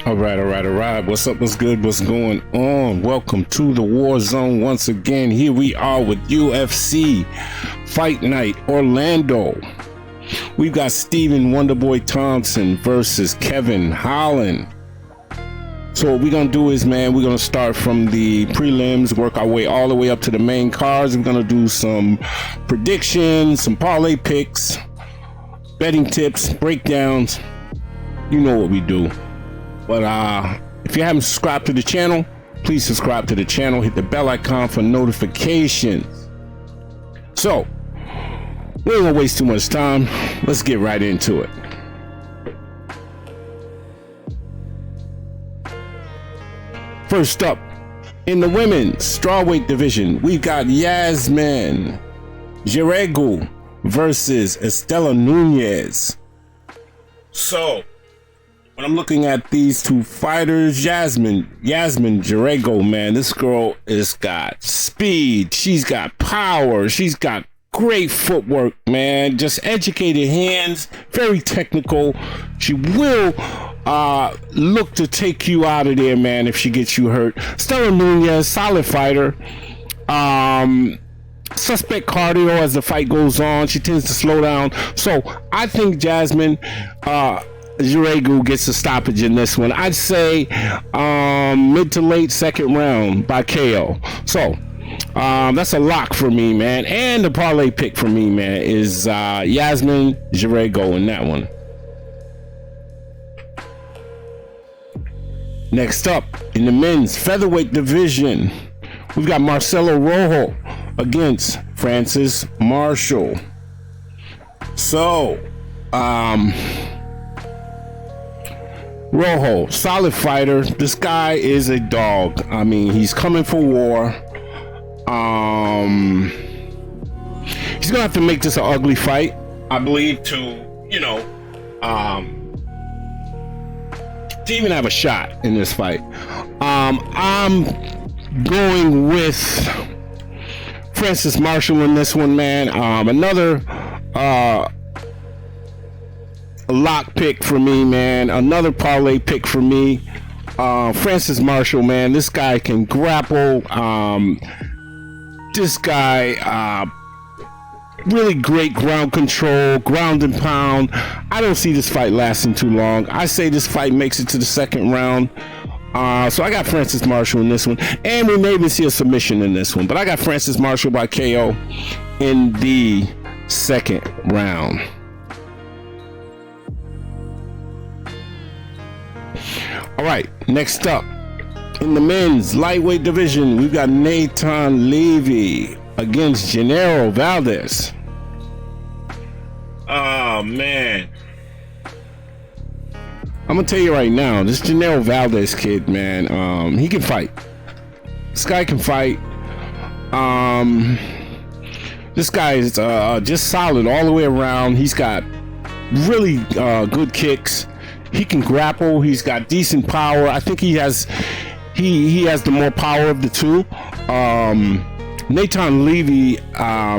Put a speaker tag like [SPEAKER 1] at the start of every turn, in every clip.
[SPEAKER 1] All right. What's up? What's good? What's going on? Welcome to the War Zone once again. Here we are with UFC Fight Night Orlando. We've got Stephen Wonderboy Thompson versus Kevin Holland. So what we're going to do is, man, we're going to start from the prelims, work our way all the way up to the main cards. We're going to do some predictions, some parlay picks, betting tips, breakdowns. You know what we do. But if you haven't subscribed to the channel, please subscribe to the channel. Hit the bell icon for notifications. So, we ain't gonna waste too much time. Let's get right into it. First up, in the women's strawweight division, we've got Yazmin Jauregui versus Istela Nunes. So, when I'm looking at these two fighters, Yazmin Jauregui, man, this girl has got speed. She's got power. She's got great footwork, man. Just educated hands, very technical. She will look to take you out of there, man, if she gets you hurt. Istela Nunes, solid fighter. Suspect cardio as the fight goes on. She tends to slow down. So I think Yazmin Jauregui gets a stoppage in this one. I'd say mid to late second round by KO. So that's a lock for me, man. And the parlay pick for me, man, is Yazmin Jauregui in that one. Next up, in the men's featherweight division, we've got Marcelo Rojo against Francis Marshall. So, Rojo, solid fighter. This guy is a dog. I mean, he's coming for war. He's gonna have to make this an ugly fight, I believe, to even have a shot in this fight. I'm going with Francis Marshall in this one, man. Another lock pick for me, man. Another parlay pick for me. Francis Marshall, man. This guy can grapple. This guy, really great ground control, ground and pound. I don't see this fight lasting too long. I say this fight makes it to the second round. So I got Francis Marshall in this one. And we may even see a submission in this one. But I got Francis Marshall by KO in the second round. All right, next up, in the men's lightweight division, we've got Natan Levy against Genaro Valdez. Oh, man. I'm going to tell you right now, this Genaro Valdez kid, man, he can fight. This guy can fight. This guy is just solid all the way around. He's got really good kicks. He can grapple. He's got decent power. I think he has the more power of the two. Natan Levy, I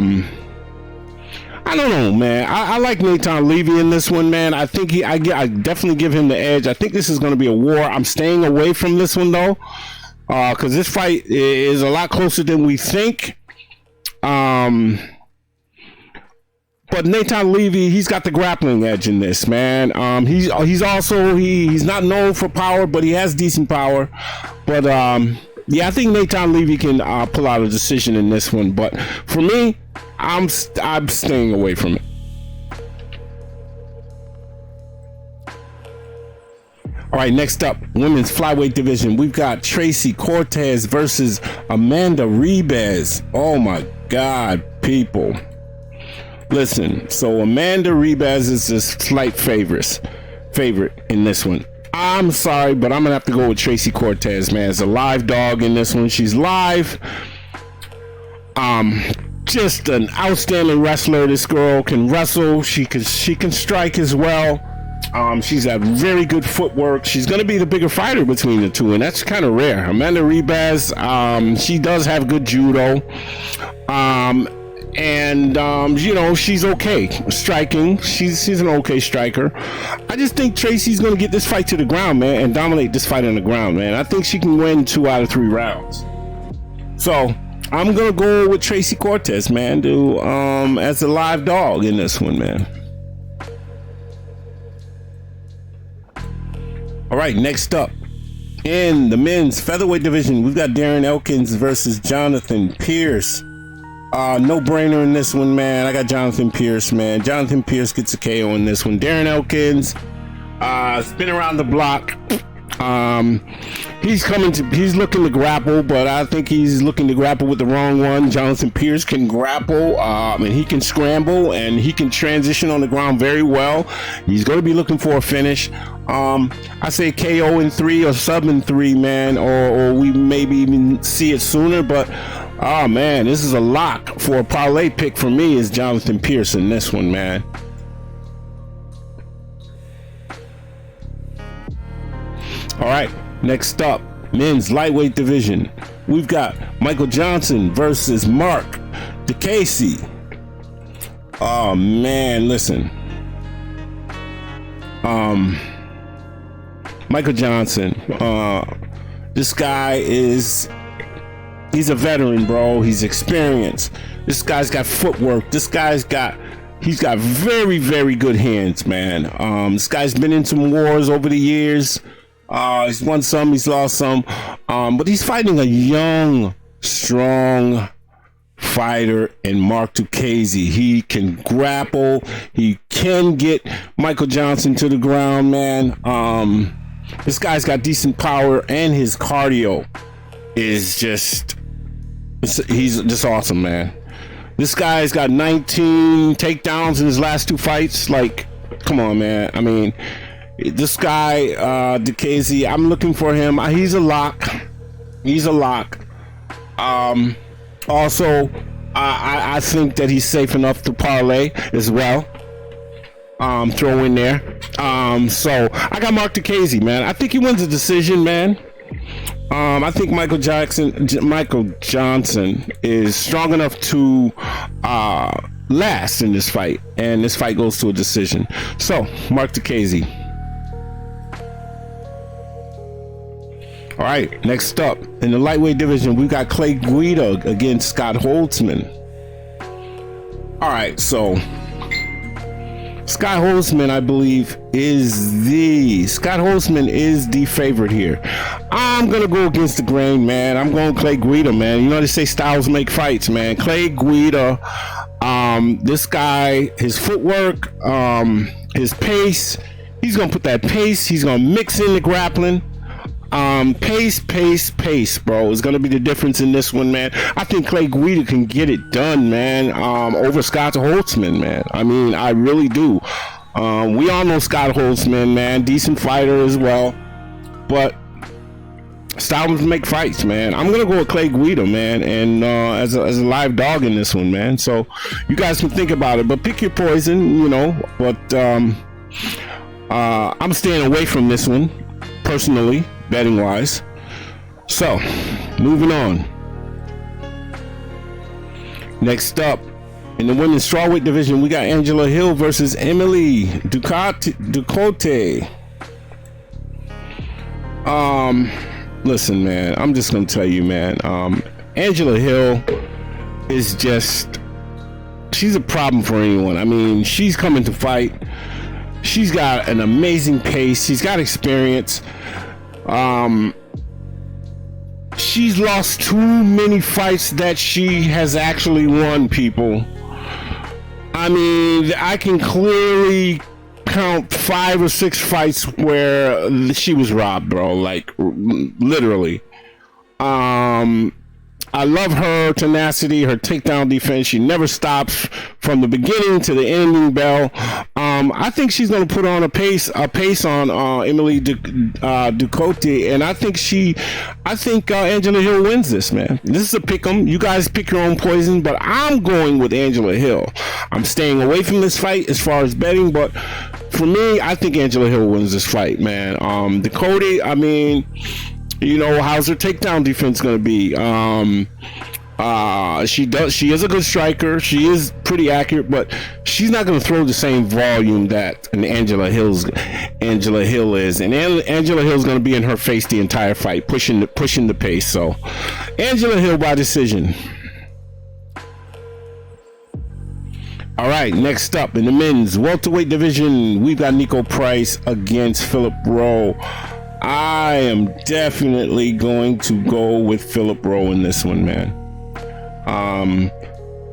[SPEAKER 1] don't know, man. I like Natan Levy in this one, man. I think I definitely give him the edge. I think this is going to be a war. I'm staying away from this one though, because this fight is a lot closer than we think. But Natan Levy, he's got the grappling edge in this, man. He's not known for power, but he has decent power. But yeah, I think Natan Levy can pull out a decision in this one. But for me, I'm staying away from it. All right, next up, women's flyweight division. We've got Tracy Cortez versus Amanda Ribas. Oh my God, people. Listen, so Amanda Ribas is a slight favorite in this one. I'm sorry, but I'm gonna have to go with Tracy Cortez, man. It's a live dog in this one. She's live. Just an outstanding wrestler. This girl can wrestle. She can strike as well. She's got very good footwork. She's gonna be the bigger fighter between the two, and that's kind of rare. Amanda Ribas, she does have good judo. And you know, she's okay striking. She's an okay striker. I just think Tracy's gonna get this fight to the ground, man, and dominate this fight on the ground, man. I think she can win 2 out of 3 rounds. So I'm gonna go with Tracy Cortez, man, as a live dog in this one, man. All right, next up in the men's featherweight division, we've got Darren Elkins versus Jonathan Pearce. No brainer in this one, man. I got Jonathan Pearce, man. Jonathan Pearce gets a KO in this one. Darren Elkins, has been around the block. He's looking to grapple, but I think he's looking to grapple with the wrong one. Jonathan Pearce can grapple, and he can scramble, and he can transition on the ground very well. He's going to be looking for a finish. I say KO in 3 or sub in 3, man, or we maybe even see it sooner, but oh man, this is a lock for a parlay pick for me is Jonathan Pearce in this one, man. All right, next up, men's lightweight division. We've got Michael Johnson versus Marc Diakiese. Oh man, listen. Michael Johnson, this guy he's a veteran, bro. He's experienced. This guy's got footwork. He's got very, very good hands, man. This guy's been in some wars over the years. He's won some, he's lost some. But he's fighting a young, strong fighter in Marc Diakiese. He can grapple. He can get Michael Johnson to the ground, man. This guy's got decent power, and his cardio is he's just awesome, man. This guy's got 19 takedowns in his last 2 fights. Like, come on, man. I mean, this guy, Diakiese, I'm looking for him. He's a lock. Also, I think that he's safe enough to parlay as well. Throw in there. So I got Marc Diakiese, man. I think he wins the decision, man. I think Michael Johnson is strong enough to last in this fight, and this fight goes to a decision. So Marc Diakiese. All right, next up in the lightweight division, we got Clay Guida against Scott Holtzman. All right, so Scott Holtzman, I believe, is the favorite here. I'm gonna go against the grain, man. I'm going Clay Guida, man. You know they say styles make fights, man. Clay Guida, this guy, his footwork, his pace, he's gonna put that pace. He's gonna mix in the grappling. Pace, bro, is gonna be the difference in this one, man. I think Clay Guida can get it done, man, over Scott Holtzman, man. I mean, I really do. We all know Scott Holtzman, man, decent fighter as well, but styles make fights, man. I'm gonna go with Clay Guida, man, and as a live dog in this one, man. So you guys can think about it, but pick your poison, you know. But I'm staying away from this one personally, betting wise. So moving on. Next up in the women's strawweight division, we got Angela Hill versus Emily Ducote. Listen, man, I'm just gonna tell you, man. Angela Hill is she's a problem for anyone. I mean, she's coming to fight. She's got an amazing pace. She's got experience. She's lost too many fights that she has actually won, people. I mean, I can clearly count 5 or 6 fights where she was robbed, bro. Like, literally. I love her tenacity, her takedown defense. She never stops from the beginning to the ending bell. I think she's going to put on a pace on Emily Ducote, and I think Angela Hill wins this, man. This is a pick 'em. You guys pick your own poison, but I'm going with Angela Hill. I'm staying away from this fight as far as betting, but for me, I think Angela Hill wins this fight, man. Ducote, I mean, you know, how's her takedown defense going to be? She is a good striker. She is pretty accurate, but she's not going to throw the same volume that an Angela Hill is. And Angela Hill's going to be in her face the entire fight, pushing the pace. So Angela Hill by decision. All right, next up in the men's welterweight division, we've got Niko Price against Philip Rowe. I am definitely going to go with Philip Rowe in this one, man.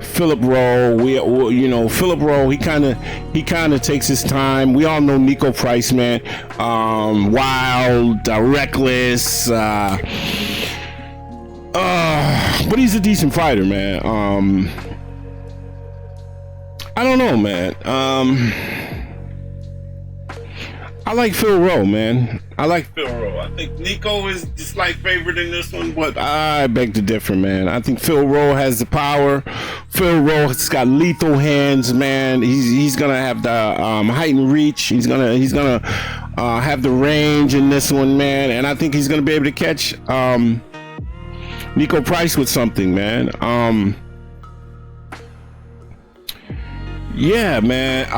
[SPEAKER 1] Philip Rowe, Philip Rowe, he kind of takes his time. We all know Niko Price, man. Wild, reckless, but he's a decent fighter, man. I don't know, man. I like Phil Rowe, man. I think Niko is the slight favorite in this one, but I beg to differ, man. I think Phil Rowe has the power. Phil Rowe has got lethal hands, man. He's gonna have the heightened reach. He's gonna have the range in this one, man. And I think he's gonna be able to catch Niko Price with something, man. Yeah, man.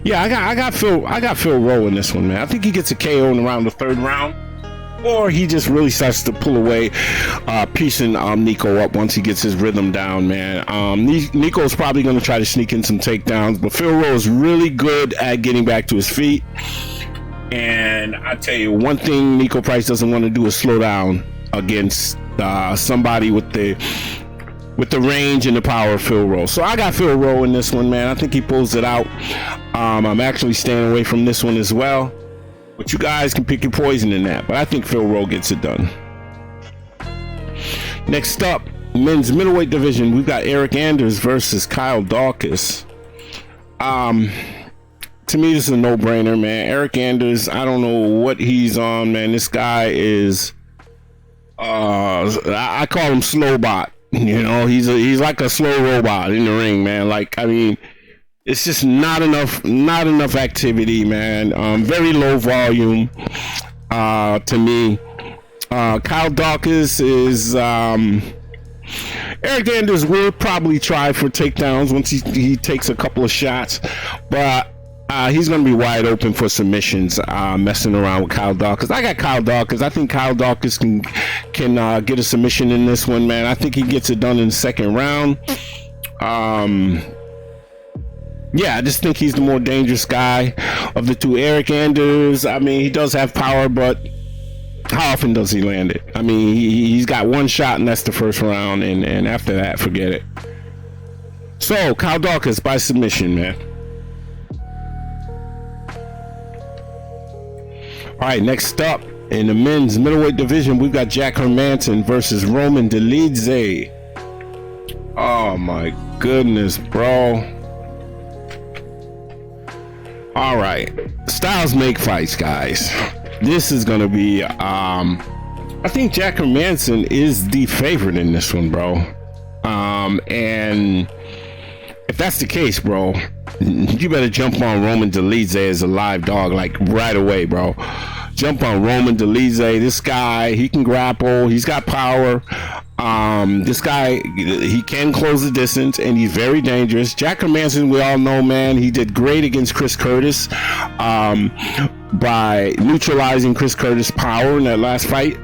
[SPEAKER 1] Yeah, I got Phil Rowe in this one, man. I think he gets a KO in around the third round, or he just really starts to pull away, piecing Niko up once he gets his rhythm down, man. Niko's probably going to try to sneak in some takedowns, but Phil Rowe is really good at getting back to his feet. And I tell you, one thing Niko Price doesn't want to do is slow down against somebody with the range and the power of Phil Rowe. So I got Phil Rowe in this one, man. I think he pulls it out. I'm actually staying away from this one as well. But you guys can pick your poison in that. But I think Phil Rowe gets it done. Next up, men's middleweight division, we've got Eryk Anders versus Kyle Daukaus. To me, this is a no-brainer, man. Eryk Anders, I don't know what he's on, man. This guy is, I call him Slowbot. You know, he's like a slow robot in the ring, man. Like, I mean, it's just not enough activity, man. Very low volume, to me. Kyle Daukaus is, Eryk Anders will probably try for takedowns once he takes a couple of shots, but he's going to be wide open for submissions, messing around with Kyle Daukaus. I got Kyle Daukaus. I think Kyle Daukaus can get a submission in this one, man. I think he gets it done in the second round. Yeah, I just think he's the more dangerous guy of the two. Eryk Anders, I mean, he does have power, but how often does he land it? I mean, he's got one shot, and that's the first round, and after that, forget it. So, Kyle Daukaus by submission, man. All right, next up in the men's middleweight division, we've got Jack Hermansson versus Roman Dolidze. Oh my goodness, bro. All right, styles make fights, guys. This is gonna be, I think Jack Hermansson is the favorite in this one, bro. And if that's the case, bro, you better jump on Roman Dolidze as a live dog, like right away, bro. Jump on Roman Dolidze. This guy, he can grapple. He's got power. This guy, he can close the distance, and he's very dangerous. Jack Hermansson, we all know, man, he did great against Chris Curtis by neutralizing Chris Curtis' power in that last fight.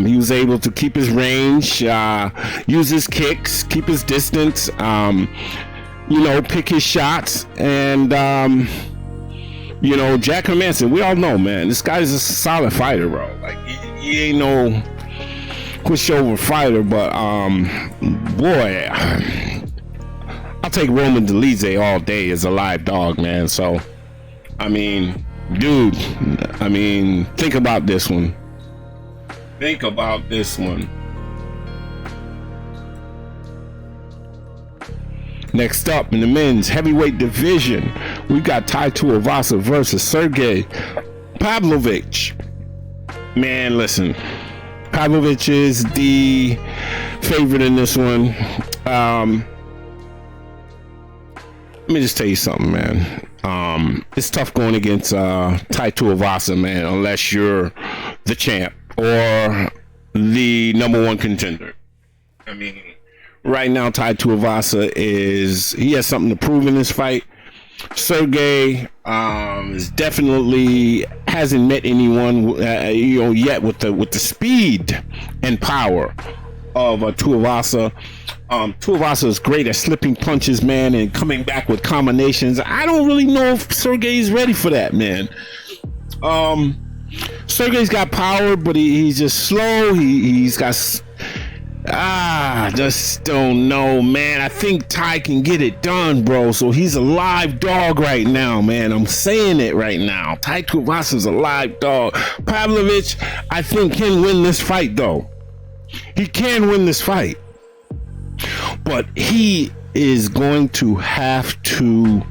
[SPEAKER 1] He was able to keep his range, use his kicks, keep his distance, pick his shots, and Jack Hermansson, we all know, man, this guy's a solid fighter, bro. Like, he ain't no pushover fighter, but boy, I'll take Roman Dolidze all day as a live dog, man. So, I mean, dude, think about this one. Next up in the men's heavyweight division, we got Tuivasa versus Sergei Pavlovich. Man, listen, Pavlovich is the favorite in this one. Let me just tell you something, man. It's tough going against Tuivasa, man, unless you're the champ or the number one contender. I mean, right now, Tuivasa he has something to prove in this fight. Sergei is definitely hasn't met anyone yet with the speed and power of Tuivasa. Tuivasa is great at slipping punches, man, and coming back with combinations. I don't really know if Sergei is ready for that, man. Sergei's got power, but he's just slow. He's got just don't know, man. I think Ty can get it done, bro. So he's a live dog right now, man. I'm saying it right now. Ty Tuivasa's a live dog. Pavlovich, I think, can win this fight, though. He can win this fight. But he is going to have to,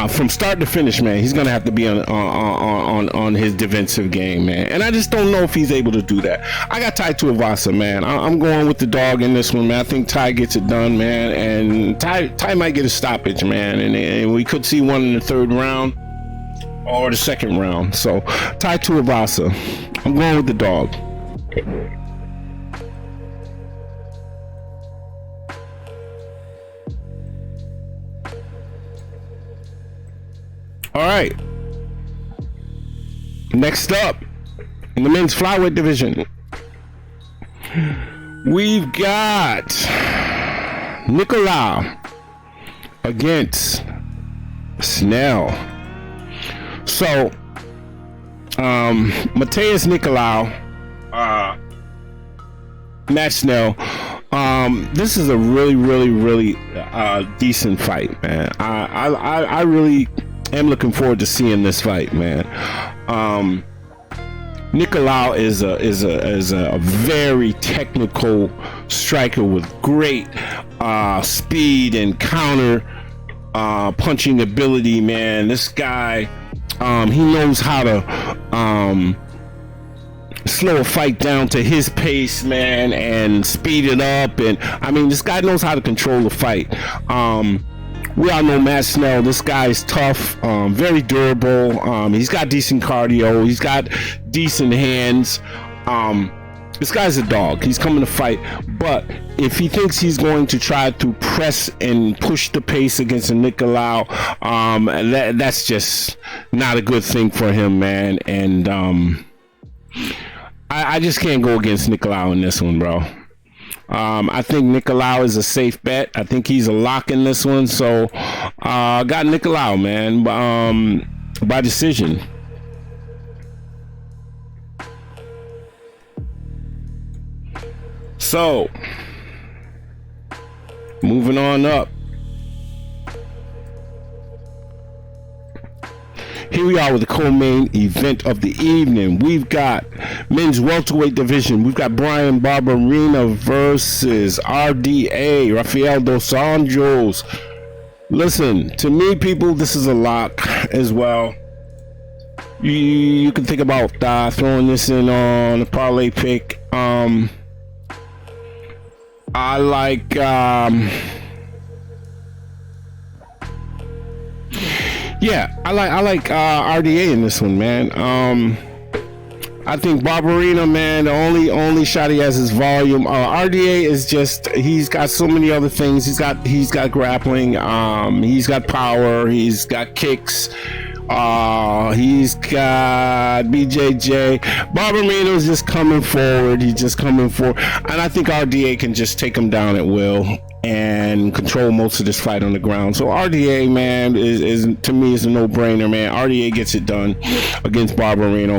[SPEAKER 1] from start to finish, man, he's going to have to be on his defensive game, man. And I just don't know if he's able to do that. I got Ty Tuivasa, man. I'm going with the dog in this one, man. I think Ty gets it done, man. And Ty might get a stoppage, man. And we could see one in the third round or the second round. So Ty Tuivasa. I'm going with the dog. All right. Next up, in the men's flyweight division, we've got Nicolau against Snell. So, Mateus Nicolau, Matt Snell. This is a really decent fight, man. I really am looking forward to seeing this fight, man. Nicolau is a very technical striker with great speed and counter punching ability, man. This guy, he knows how to slow a fight down to his pace, man, and speed it up. And I mean, this guy knows how to control the fight. We all know Matt Snell. This guy is tough, very durable. He's got decent cardio. He's got decent hands. This guy's a dog. He's coming to fight. But if he thinks he's going to try to press and push the pace against a Nicolau, that's just not a good thing for him, man. And I just can't go against Nicolau in this one, bro. I think Nicolau is a safe bet. I think he's a lock in this one. So got Nicolau, man, by decision. So moving on up. Here we are with the co-main event of the evening. We've got men's welterweight division. We've got Brian Barberena versus RDA, Rafael Dos Anjos. Listen, to me, people, this is a lock as well. You can think about throwing this in on a parlay pick. I like... Yeah, I like RDA in this one, man. I think Barberena, man, the only shot he has is volume. RDA is just, he's got so many other things. He's got grappling. He's got power. He's got kicks. He's got BJJ. Barberena's just coming forward. He's just coming forward, and I think RDA can just take him down at will and control most of this fight on the ground. So RDA, man, is to me is a no-brainer, man. RDA gets it done against Barberena,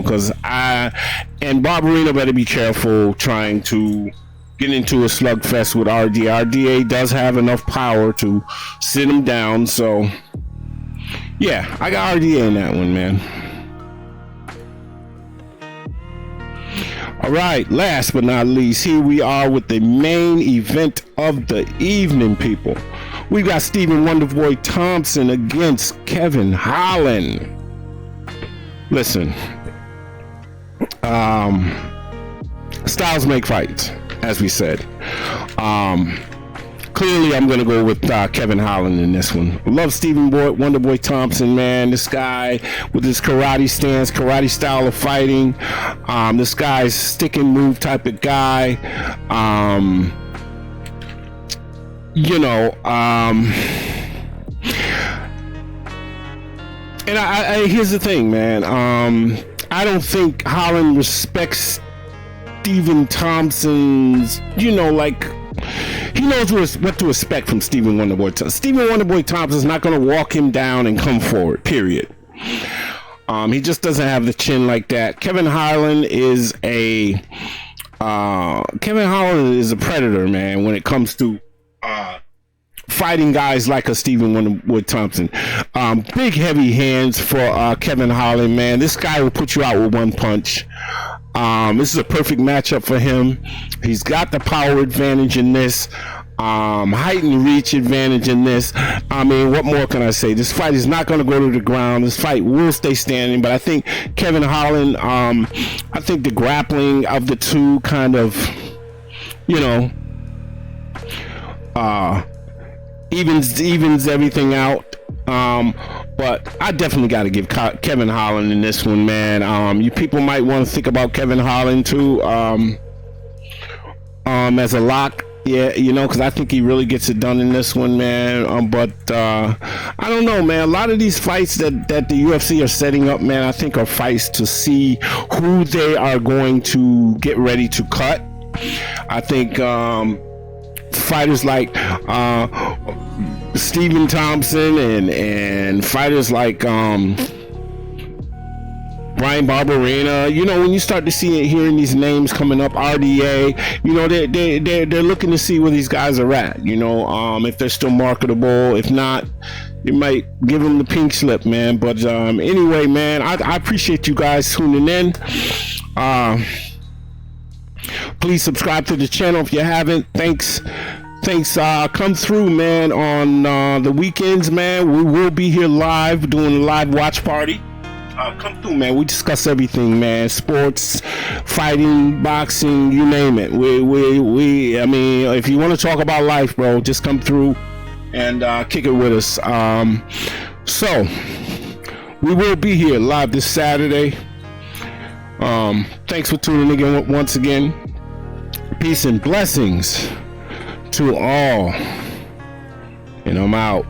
[SPEAKER 1] and Barberena better be careful trying to get into a slugfest with RDA. RDA does have enough power to sit him down, so yeah, I got RDA in that one, man. All right, last but not least, here we are with the main event of the evening, people. We got Stephen Wonderboy Thompson against Kevin Holland. Listen, styles make fights, as we said. clearly I'm going to go with Kevin Holland in this one. Love Stephen Wonderboy Thompson, man. This guy with his karate stance, karate style of fighting. This guy's stick and move type of guy. And I here's the thing, man. I don't think Holland respects Stephen Thompson's, he knows what to expect from Stephen Wonderboy Thompson. Stephen Wonderboy Thompson's not going to walk him down and come forward, period. He just doesn't have the chin like that. Kevin Holland is a predator, man, when it comes to fighting guys like a Stephen Wonderboy Thompson. Big heavy hands for Kevin Holland, man. This guy will put you out with one punch. This is a perfect matchup for him. He's got the power advantage in this, height and reach advantage in this. I mean, what more can I say? This fight is not going to go to the ground. This fight will stay standing, but I think Kevin Holland, I think the grappling of the two kind of, evens everything out. But I definitely got to give Kevin Holland in this one, man. You people might want to think about Kevin Holland too, as a lock. Yeah, because I think he really gets it done in this one, man. But I don't know, man. A lot of these fights that the UFC are setting up, man, I think are fights to see who they are going to get ready to cut. I think fighters like Stephen Thompson and fighters like Brian Barberena, when you start to hearing these names coming up, RDA, they're looking to see where these guys are at, if they're still marketable. If not, you might give them the pink slip, man. But anyway, man, I appreciate you guys tuning in. Please subscribe to the channel if you haven't. Thanks. Come through, man, on the weekends, man. We will be here live doing a live watch party. Come through, man. We discuss everything, man. Sports, fighting, boxing, you name it. I mean, if you want to talk about life, bro, just come through and kick it with us. So we will be here live this Saturday. Thanks for tuning in once again. Peace and blessings to all, and I'm out.